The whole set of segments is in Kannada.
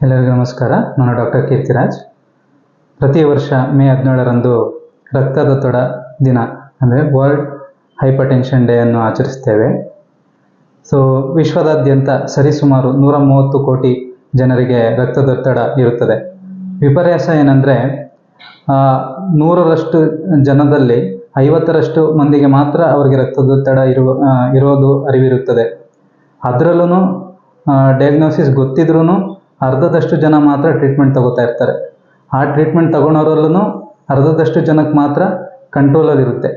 ಎಲ್ಲರಿಗೂ ನಮಸ್ಕಾರ. ನಾನು ಡಾಕ್ಟರ್ ಕೀರ್ತಿರಾಜ್. ಪ್ರತಿ ವರ್ಷ ಮೇ 17ರಂದು ರಕ್ತದೊತ್ತಡ ದಿನ ಅಂದರೆ ವರ್ಲ್ಡ್ ಹೈಪರ್ಟೆನ್ಷನ್ ಡೇ ಅನ್ನು ಆಚರಿಸ್ತೇವೆ. ವಿಶ್ವದಾದ್ಯಂತ ಸರಿಸುಮಾರು 130 ಕೋಟಿ ಜನರಿಗೆ ರಕ್ತದೊತ್ತಡ ಇರುತ್ತದೆ. ವಿಪರ್ಯಾಸ ಏನಂದರೆ 100ರಷ್ಟು ಜನದಲ್ಲಿ 50ರಷ್ಟು ಮಂದಿಗೆ ಮಾತ್ರ ಅವರಿಗೆ ರಕ್ತದೊತ್ತಡ ಇರೋದು ಅರಿವಿರುತ್ತದೆ. ಅದರಲ್ಲೂ ಡಯಾಗ್ನೋಸಿಸ್ ಗೊತ್ತಿದ್ರೂ ಅರ್ಧದಷ್ಟು ಜನ ಮಾತ್ರ ಟ್ರೀಟ್ಮೆಂಟ್ ತಗೋತಾ ಇರ್ತಾರೆ. ಆ ಟ್ರೀಟ್ಮೆಂಟ್ ತಗೊಳೋರಲ್ಲೂ ಅರ್ಧದಷ್ಟು ಜನಕ್ಕೆ ಮಾತ್ರ ಕಂಟ್ರೋಲಲ್ಲಿರುತ್ತೆ.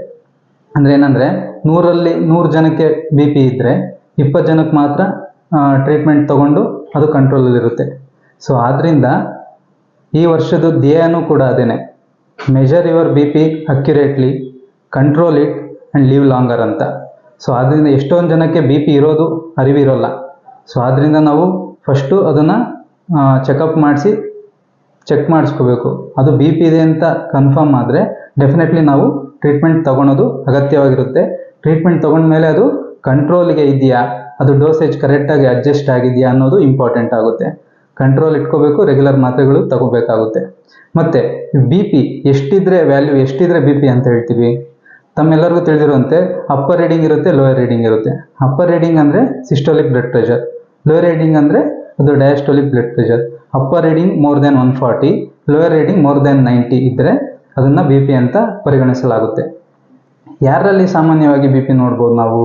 ಅಂದರೆ ಏನಂದರೆ 100 ಜನಕ್ಕೆ ಬಿ ಪಿ ಇದ್ದರೆ 20 ಜನಕ್ಕೆ ಮಾತ್ರ ಟ್ರೀಟ್ಮೆಂಟ್ ತಗೊಂಡು ಅದು ಕಂಟ್ರೋಲಲ್ಲಿರುತ್ತೆ. ಆದ್ದರಿಂದ ಈ ವರ್ಷದ ಧ್ಯೇಯನೂ ಕೂಡ ಅದೇನೆ, measure your B P accurately, control it and live longer ಅಂತ. ಆದ್ದರಿಂದ ಎಷ್ಟೊಂದು ಜನಕ್ಕೆ ಬಿ ಪಿ ಇರೋದು ಅರಿವಿರೋಲ್ಲ. ಆದ್ದರಿಂದ ನಾವು ಫಸ್ಟು ಅದನ್ನು ಚೆಕಪ್ ಮಾಡಿಸಿ ಚೆಕ್ ಮಾಡಿಸ್ಕೋಬೇಕು. ಅದು ಬಿ ಪಿ ಇದೆ ಅಂತ ಕನ್ಫರ್ಮ್ ಆದರೆ ಡೆಫಿನೆಟ್ಲಿ ನಾವು ಟ್ರೀಟ್ಮೆಂಟ್ ತೊಗೊಳೋದು ಅಗತ್ಯವಾಗಿರುತ್ತೆ. ಟ್ರೀಟ್ಮೆಂಟ್ ತೊಗೊಂಡ್ಮೇಲೆ ಅದು ಕಂಟ್ರೋಲಿಗೆ ಇದೆಯಾ, ಅದು ಡೋಸೇಜ್ ಕರೆಕ್ಟಾಗಿ ಅಡ್ಜಸ್ಟ್ ಆಗಿದೆಯಾ ಅನ್ನೋದು ಇಂಪಾರ್ಟೆಂಟ್ ಆಗುತ್ತೆ. ಕಂಟ್ರೋಲ್ ಇಟ್ಕೋಬೇಕು, ರೆಗ್ಯುಲರ್ ಮಾತ್ರೆಗಳು ತಗೋಬೇಕಾಗುತ್ತೆ. ಮತ್ತು ಬಿ ಪಿ ವ್ಯಾಲ್ಯೂ ಎಷ್ಟಿದ್ರೆ ಬಿ ಪಿ ಅಂತ ಹೇಳ್ತೀವಿ. ತಮ್ಮೆಲ್ಲರಿಗೂ ತಿಳಿದಿರುವಂತೆ ಅಪ್ಪರ್ ರೀಡಿಂಗ್ ಇರುತ್ತೆ, ಲೋಯರ್ ರೀಡಿಂಗ್ ಇರುತ್ತೆ. ಅಪ್ಪರ್ ರೀಡಿಂಗ್ ಅಂದರೆ systolic blood pressure, lower reading ಅಂದರೆ ಅದು diastolic blood pressure. Upper reading more than 140, lower reading more than 90 ಇದ್ದರೆ ಅದನ್ನು ಬಿ ಪಿ ಅಂತ ಪರಿಗಣಿಸಲಾಗುತ್ತೆ. ಯಾರಲ್ಲಿ ಸಾಮಾನ್ಯವಾಗಿ ಬಿ ಪಿ ನೋಡ್ಬೋದು ನಾವು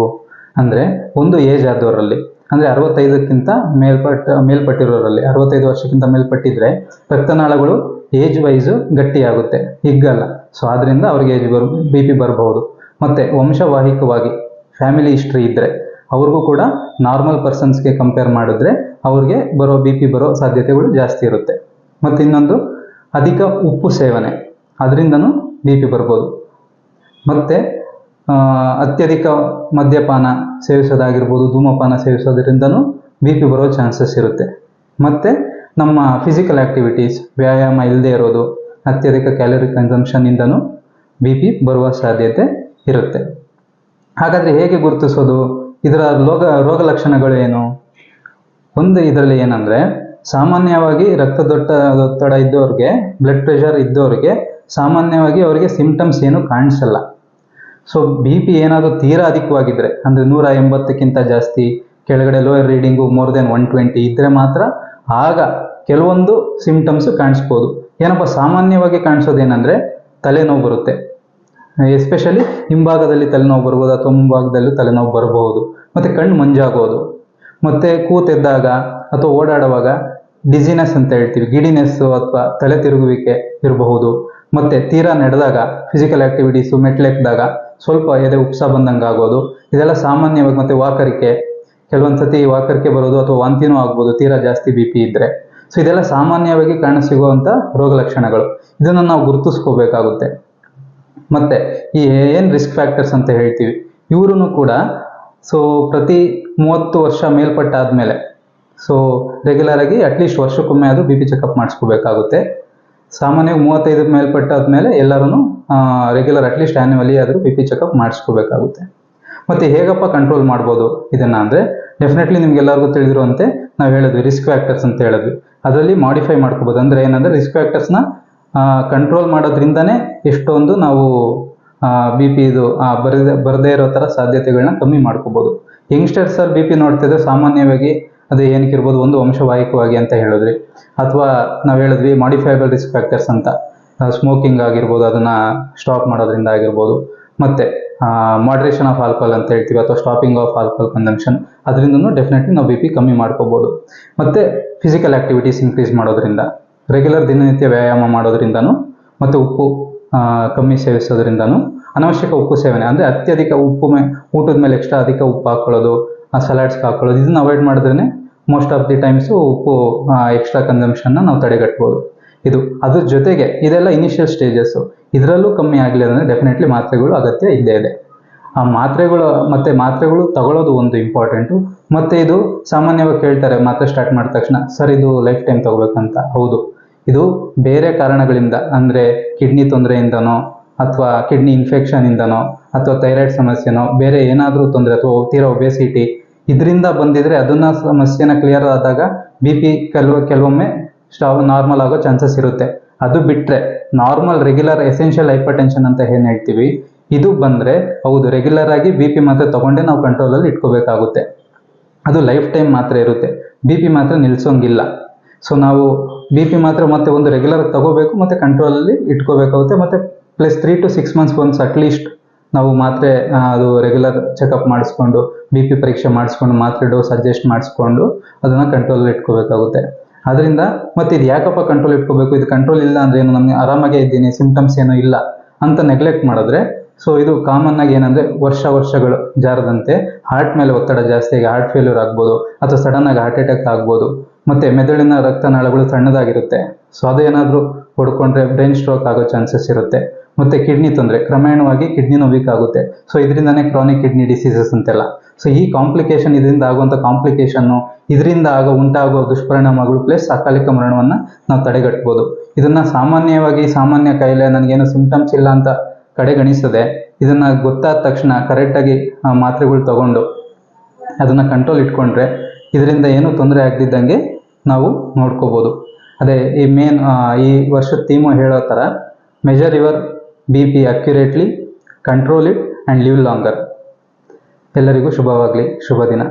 ಅಂದರೆ, ಒಂದು ಏಜ್ ಆದವರಲ್ಲಿ, ಅಂದರೆ 65ಕ್ಕಿಂತ ಮೇಲ್ಪಟ್ಟಿರೋರಲ್ಲಿ, 65 ವರ್ಷಕ್ಕಿಂತ ಮೇಲ್ಪಟ್ಟಿದ್ರೆ ರಕ್ತನಾಳಗಳು ಏಜ್ ವೈಸು ಗಟ್ಟಿಯಾಗುತ್ತೆ, ಹಿಗ್ಗಲ್ಲ. ಆದ್ದರಿಂದ ಅವ್ರಿಗೆ ಬಿ ಪಿ ಬರಬಹುದು. ಮತ್ತು ವಂಶವಾಹಿಕವಾಗಿ ಫ್ಯಾಮಿಲಿ ಹಿಸ್ಟ್ರಿ ಇದ್ದರೆ ಅವ್ರಿಗೂ ಕೂಡ ನಾರ್ಮಲ್ ಪರ್ಸನ್ಸ್ಗೆ ಕಂಪೇರ್ ಮಾಡಿದ್ರೆ ಅವ್ರಿಗೆ ಬಿ ಪಿ ಬರೋ ಸಾಧ್ಯತೆಗಳು ಜಾಸ್ತಿ ಇರುತ್ತೆ. ಮತ್ತು ಇನ್ನೊಂದು ಅಧಿಕ ಉಪ್ಪು ಸೇವನೆ, ಅದರಿಂದನೂ ಬಿ ಪಿ ಬರ್ಬೋದು. ಮತ್ತು ಅತ್ಯಧಿಕ ಮದ್ಯಪಾನ ಸೇವಿಸೋದಾಗಿರ್ಬೋದು, ಧೂಮಪಾನ ಸೇವಿಸೋದ್ರಿಂದನೂ ಬಿ ಪಿ ಬರೋ ಚಾನ್ಸಸ್ ಇರುತ್ತೆ. ಮತ್ತು ನಮ್ಮ ಫಿಸಿಕಲ್ ಆ್ಯಕ್ಟಿವಿಟೀಸ್, ವ್ಯಾಯಾಮ ಇಲ್ಲದೆ ಇರೋದು, ಅತ್ಯಧಿಕ ಕ್ಯಾಲರಿ ಕನ್ಸಂಪ್ಷನ್ನಿಂದನೂ ಬಿ ಪಿ ಬರುವ ಸಾಧ್ಯತೆ ಇರುತ್ತೆ. ಹಾಗಾದರೆ ಹೇಗೆ ಗುರುತಿಸೋದು? ಇದರ ರೋಗ ಲಕ್ಷಣಗಳು ಏನು? ಒಂದು ಇದರಲ್ಲಿ ಏನಂದರೆ, ಸಾಮಾನ್ಯವಾಗಿ ರಕ್ತದೊತ್ತಡ ಇದ್ದವ್ರಿಗೆ, ಬ್ಲಡ್ ಪ್ರೆಷರ್ ಇದ್ದವ್ರಿಗೆ ಸಾಮಾನ್ಯವಾಗಿ ಅವರಿಗೆ ಸಿಂಪ್ಟಮ್ಸ್ ಏನು ಕಾಣಿಸಲ್ಲ. ಬಿ ಪಿ ಏನಾದರೂ ತೀರಾ ಅಧಿಕವಾಗಿದ್ದರೆ, ಅಂದರೆ 180ಕ್ಕಿಂತ ಜಾಸ್ತಿ, ಕೆಳಗಡೆ ಲೋಯರ್ ರೀಡಿಂಗು ಮೋರ್ ದೆನ್ 120 ಇದ್ದರೆ ಮಾತ್ರ ಆಗ ಕೆಲವೊಂದು ಸಿಂಪ್ಟಮ್ಸು ಕಾಣಿಸ್ಬೋದು. ಏನಪ್ಪ ಸಾಮಾನ್ಯವಾಗಿ ಕಾಣಿಸೋದೇನೆಂದರೆ, ತಲೆನೋವು ಬರುತ್ತೆ. ಎಸ್ಪೆಷಲಿ ಹಿಂಭಾಗದಲ್ಲಿ ತಲೆನೋವು ಬರ್ಬೋದು, ಅಥವಾ ಮುಂಭಾಗದಲ್ಲೂ ತಲೆನೋವು ಬರಬಹುದು. ಮತ್ತು ಕಣ್ಣು ಮಂಜಾಗೋದು, ಮತ್ತು ಕೂತೆದ್ದಾಗ ಅಥವಾ ಓಡಾಡುವಾಗ ಡಿಸಿನೆಸ್ ಅಂತ ಹೇಳ್ತೀವಿ, ಗಿಡಿನೆಸ್ಸು ಅಥವಾ ತಲೆ ತಿರುಗುವಿಕೆ ಇರಬಹುದು. ಮತ್ತು ತೀರಾ ನಡೆದಾಗ, ಫಿಸಿಕಲ್ ಆ್ಯಕ್ಟಿವಿಟೀಸು, ಮೆಟ್ಲೆಕ್ಕಿದಾಗ ಸ್ವಲ್ಪ ಎದೆ ಉಪ್ಸ ಬಂದಂಗೆ ಆಗೋದು, ಇದೆಲ್ಲ ಸಾಮಾನ್ಯವಾಗಿ. ಮತ್ತು ವಾಕರಿಕೆ, ಕೆಲವೊಂದು ಸತಿ ವಾಕರಿಕೆ ಬರೋದು ಅಥವಾ ವಾಂತಿನೂ ಆಗ್ಬೋದು ತೀರಾ ಜಾಸ್ತಿ ಬಿ ಪಿ ಇದ್ದರೆ. ಇದೆಲ್ಲ ಸಾಮಾನ್ಯವಾಗಿ ಕಾಣಸಿಗುವಂಥ ರೋಗ ಲಕ್ಷಣಗಳು. ಇದನ್ನು ನಾವು ಗುರುತಿಸ್ಕೋಬೇಕಾಗುತ್ತೆ. ಮತ್ತು ಈ ಏನು ರಿಸ್ಕ್ ಫ್ಯಾಕ್ಟರ್ಸ್ ಅಂತ ಹೇಳ್ತೀವಿ, ಇವ್ರೂ ಕೂಡ ಪ್ರತಿ 30 ವರ್ಷ ಮೇಲ್ಪಟ್ಟಾದಮೇಲೆ ರೆಗ್ಯುಲರಾಗಿ ಅಟ್ಲೀಸ್ಟ್ ವರ್ಷಕ್ಕೊಮ್ಮೆ ಆದರೂ ಬಿ ಪಿ ಚೆಕಪ್ ಮಾಡಿಸ್ಕೋಬೇಕಾಗುತ್ತೆ. ಸಾಮಾನ್ಯವಾಗಿ 35 ಮೇಲ್ಪಟ್ಟಾದಮೇಲೆ ಎಲ್ಲರೂ ರೆಗ್ಯುಲರ್ ಅಟ್ಲೀಸ್ಟ್ ಆ್ಯನ್ಯುವಲಿ ಆದರೂ ಬಿ ಪಿ ಚೆಕಪ್ ಮಾಡಿಸ್ಕೋಬೇಕಾಗುತ್ತೆ. ಮತ್ತು ಹೇಗಪ್ಪ ಕಂಟ್ರೋಲ್ ಮಾಡ್ಬೋದು ಇದನ್ನು ಅಂದರೆ, ಡೆಫಿನೆಟ್ಲಿ ನಿಮಗೆಲ್ಲರಿಗೂ ತಿಳಿದಿರುವಂತೆ ನಾವು ಹೇಳಿದ್ವಿ ರಿಸ್ಕ್ ಫ್ಯಾಕ್ಟರ್ಸ್ ಅಂತ ಹೇಳಿದ್ವಿ. ಅದರಲ್ಲಿ ಮಾಡಿಫೈ ಮಾಡ್ಕೋಬೋದು. ಅಂದರೆ ಏನಂದರೆ, ರಿಸ್ಕ್ ಫ್ಯಾಕ್ಟರ್ಸ್ನ ಕಂಟ್ರೋಲ್ ಮಾಡೋದ್ರಿಂದನೇ ಎಷ್ಟೊಂದು ನಾವು ಬಿ ಪಿ ಬರದೇ ಇರೋ ಥರ ಸಾಧ್ಯತೆಗಳನ್ನ ಕಮ್ಮಿ ಮಾಡ್ಕೋಬೋದು. ಯಂಗ್ಸ್ಟರ್ಸಲ್ಲಿ ಬಿ ಪಿ ನೋಡ್ತಿದ್ರೆ ಸಾಮಾನ್ಯವಾಗಿ ಅದು ಏನಕ್ಕಿರ್ಬೋದು, ಒಂದು ವಂಶವಾಹಿಕವಾಗಿ ಅಂತ ಹೇಳಿದ್ವಿ, ಅಥವಾ ನಾವು ಹೇಳಿದ್ವಿ ಮಾಡಿಫೈಬಲ್ ರಿಸ್ಕ್ ಫ್ಯಾಕ್ಟರ್ಸ್ ಅಂತ, ಸ್ಮೋಕಿಂಗ್ ಆಗಿರ್ಬೋದು, ಅದನ್ನು ಸ್ಟಾಪ್ ಮಾಡೋದ್ರಿಂದ ಆಗಿರ್ಬೋದು. ಮತ್ತು ಮಾಡ್ರೇಷನ್ ಆಫ್ ಆಲ್ಕೋಹಾಲ್ ಅಂತ ಹೇಳ್ತೀವಿ, ಅಥವಾ ಸ್ಟಾಪಿಂಗ್ ಆಫ್ ಆಲ್ಕೋಹಾಲ್ ಕನ್ಸಂಪ್ಷನ್, ಅದರಿಂದನೂ ಡೆಫಿನೆಟ್ಲಿ ನಾವು ಬಿ ಪಿ ಕಮ್ಮಿ ಮಾಡ್ಕೋಬೋದು. ಮತ್ತು ಫಿಸಿಕಲ್ ಆ್ಯಕ್ಟಿವಿಟೀಸ್ ಇನ್ಕ್ರೀಸ್ ಮಾಡೋದ್ರಿಂದ, ರೆಗ್ಯುಲರ್ ದಿನನಿತ್ಯ ವ್ಯಾಯಾಮ ಮಾಡೋದ್ರಿಂದನೂ, ಮತ್ತು ಉಪ್ಪು ಕಮ್ಮಿ ಸೇವಿಸೋದ್ರಿಂದನೂ, ಅನವಶ್ಯಕ ಉಪ್ಪು ಸೇವನೆ ಅಂದರೆ ಅತ್ಯಧಿಕ ಉಪ್ಪು ಊಟದ ಮೇಲೆ ಎಕ್ಸ್ಟ್ರಾ ಅಧಿಕ ಉಪ್ಪು ಹಾಕ್ಕೊಳ್ಳೋದು, ಸಲಾಡ್ಸ್ಗೆ ಹಾಕ್ಕೊಳ್ಳೋದು, ಇದನ್ನು ಅವಾಯ್ಡ್ ಮಾಡಿದ್ರೇ ಮೋಸ್ಟ್ ಆಫ್ ದಿ ಟೈಮ್ಸು ಉಪ್ಪು ಎಕ್ಸ್ಟ್ರಾ ಕನ್ಸಂಪ್ಷನ್ನ ನಾವು ತಡೆಗಟ್ಬೋದು. ಅದ್ರ ಜೊತೆಗೆ ಇದೆಲ್ಲ ಇನಿಷಿಯಲ್ ಸ್ಟೇಜಸ್ಸು, ಇದರಲ್ಲೂ ಕಮ್ಮಿ ಆಗಲಿಲ್ಲ ಅಂದರೆ ಡೆಫಿನೆಟ್ಲಿ ಮಾತ್ರೆಗಳು ಅಗತ್ಯ ಇದ್ದೇ ಇದೆ. ಆ ಮಾತ್ರೆಗಳು ತಗೊಳ್ಳೋದು ಒಂದು ಇಂಪಾರ್ಟೆಂಟು. ಮತ್ತು ಇದು ಸಾಮಾನ್ಯವಾಗಿ ಕೇಳ್ತಾರೆ ಮಾತ್ರೆ ಸ್ಟಾರ್ಟ್ ಮಾಡಿದ ತಕ್ಷಣ, ಸರ್ ಇದು ಲೈಫ್ ಟೈಮ್ ತಗೋಬೇಕಂತ. ಹೌದು, ಇದು ಬೇರೆ ಕಾರಣಗಳಿಂದ, ಅಂದರೆ ಕಿಡ್ನಿ ತೊಂದರೆಯಿಂದನೋ, ಅಥವಾ ಕಿಡ್ನಿ ಇನ್ಫೆಕ್ಷನಿಂದನೋ, ಅಥವಾ ಥೈರಾಯ್ಡ್ ಸಮಸ್ಯೆನೋ, ಬೇರೆ ಏನಾದರೂ ತೊಂದರೆ, ಅಥವಾ ತೀರಾ ಒಬೆಸಿಟಿ, ಇದರಿಂದ ಬಂದಿದ್ರೆ ಅದನ್ನು ಸಮಸ್ಯೆನ ಕ್ಲಿಯರ್ ಆದಾಗ ಬಿ ಪಿ ಕೆಲವೊಮ್ಮೆ ನಾರ್ಮಲ್ ಆಗೋ ಚಾನ್ಸಸ್ ಇರುತ್ತೆ. ಅದು ಬಿಟ್ಟರೆ normal regular essential hypertension ಅಂತ ಏನು ಹೇಳ್ತೀವಿ, ಇದು ಬಂದರೆ ಹೌದು ರೆಗ್ಯುಲರ್ ಆಗಿ ಬಿ ಪಿ ಮಾತ್ರೆ ತೊಗೊಂಡೇ ನಾವು ಕಂಟ್ರೋಲಲ್ಲಿ ಇಟ್ಕೋಬೇಕಾಗುತ್ತೆ. ಅದು ಲೈಫ್ ಟೈಮ್ ಮಾತ್ರ ಇರುತ್ತೆ, ಬಿ ಪಿ ಮಾತ್ರ ನಿಲ್ಲಿಸೋಂಗಿಲ್ಲ. ಸೊ ನಾವು ಬಿ ಪಿ ಮಾತ್ರ ಮತ್ತೆ ಒಂದು ರೆಗ್ಯುಲರ್ ತಗೋಬೇಕು ಮತ್ತು ಕಂಟ್ರೋಲಲ್ಲಿ ಇಟ್ಕೋಬೇಕಾಗುತ್ತೆ. ಮತ್ತು plus 3 to 6 months once at least ನಾವು ಮಾತ್ರೆ ಅದು ರೆಗ್ಯುಲರ್ ಚೆಕಪ್ ಮಾಡಿಸ್ಕೊಂಡು ಬಿ ಪಿ ಪರೀಕ್ಷೆ ಮಾಡಿಸ್ಕೊಂಡು ಮಾತ್ರೆ ಡೋಸ್ ಅಡ್ಜಸ್ಟ್ ಮಾಡಿಸ್ಕೊಂಡು ಅದನ್ನು ಕಂಟ್ರೋಲಲ್ಲಿ ಇಟ್ಕೋಬೇಕಾಗುತ್ತೆ. ಅದರಿಂದ ಮತ್ತು ಇದು ಯಾಕಪ್ಪ ಕಂಟ್ರೋಲ್ ಇಟ್ಕೋಬೇಕು, ಇದು ಕಂಟ್ರೋಲ್ ಇಲ್ಲ ಅಂದರೆ ಏನು, ನಮಗೆ ಆರಾಮಾಗೇ ಇದ್ದೀನಿ, ಸಿಂಪ್ಟಮ್ಸ್ ಏನೂ ಇಲ್ಲ ಅಂತ ನೆಗ್ಲೆಕ್ಟ್ ಮಾಡಿದ್ರೆ, ಸೊ ಇದು ಕಾಮನ್ ಆಗಿ ಏನಂದರೆ ವರ್ಷಗಳು ಜಾರದಂತೆ ಹಾರ್ಟ್ ಮೇಲೆ ಒತ್ತಡ ಜಾಸ್ತಿ ಆಗಿ ಹಾರ್ಟ್ ಫೇಲ್ಯೂರ್ ಆಗ್ಬೋದು, ಅಥವಾ ಸಡನ್ನಾಗಿ ಹಾರ್ಟ್ ಅಟ್ಯಾಕ್ ಆಗ್ಬೋದು. ಮತ್ತು ಮೆದುಳಿನ ರಕ್ತನಾಳಗಳು ಸಣ್ಣದಾಗಿರುತ್ತೆ, ಸೊ ಅದೇನಾದರೂ ಹೊಡ್ಕೊಂಡ್ರೆ ಬ್ರೈನ್ ಸ್ಟ್ರೋಕ್ ಆಗೋ ಚಾನ್ಸಸ್ ಇರುತ್ತೆ. ಮತ್ತು ಕಿಡ್ನಿ ತೊಂದರೆ, ಕ್ರಮೇಣವಾಗಿ ಕಿಡ್ನಿನೂ ವೀಕ್ ಆಗುತ್ತೆ. ಸೊ ಇದರಿಂದನೇ ಕ್ರಾನಿಕ್ ಕಿಡ್ನಿ ಡಿಸೀಸಸ್ ಅಂತೆಲ್ಲ. ಸೊ ಈ ಕಾಂಪ್ಲಿಕೇಶನ್, ಇದರಿಂದ ಆಗುವಂಥ ಕಾಂಪ್ಲಿಕೇಶನ್ನು, ಇದರಿಂದ ಉಂಟಾಗೋ ದುಷ್ಪರಿಣಾಮಗಳು ಪ್ಲಸ್ ಅಕಾಲಿಕ ಮರಣವನ್ನು ನಾವು ತಡೆಗಟ್ಬೋದು. ಇದನ್ನು ಸಾಮಾನ್ಯ ಕಾಯಿಲೆ, ನನಗೇನು ಸಿಂಪ್ಟಮ್ಸ್ ಇಲ್ಲ ಅಂತ ಕಡೆಗಣಿಸದೆ, ಇದನ್ನು ಗೊತ್ತಾದ ತಕ್ಷಣ ಕರೆಕ್ಟಾಗಿ ಮಾತ್ರೆಗಳು ತಗೊಂಡು ಅದನ್ನು ಕಂಟ್ರೋಲ್ ಇಟ್ಕೊಂಡ್ರೆ ಇದರಿಂದ ಏನೂ ತೊಂದರೆ ಆಗದಿದ್ದಂಗೆ ನಾವು ನೋಡ್ಕೋಬೋದು. ಅದೇ ಈ ವರ್ಷದ ಥೀಮು ಹೇಳೋ ಥರ, measure your B P accurately, control it and live longer. ಎಲ್ಲರಿಗೂ ಶುಭವಾಗಲಿ, ಶುಭ ದಿನ.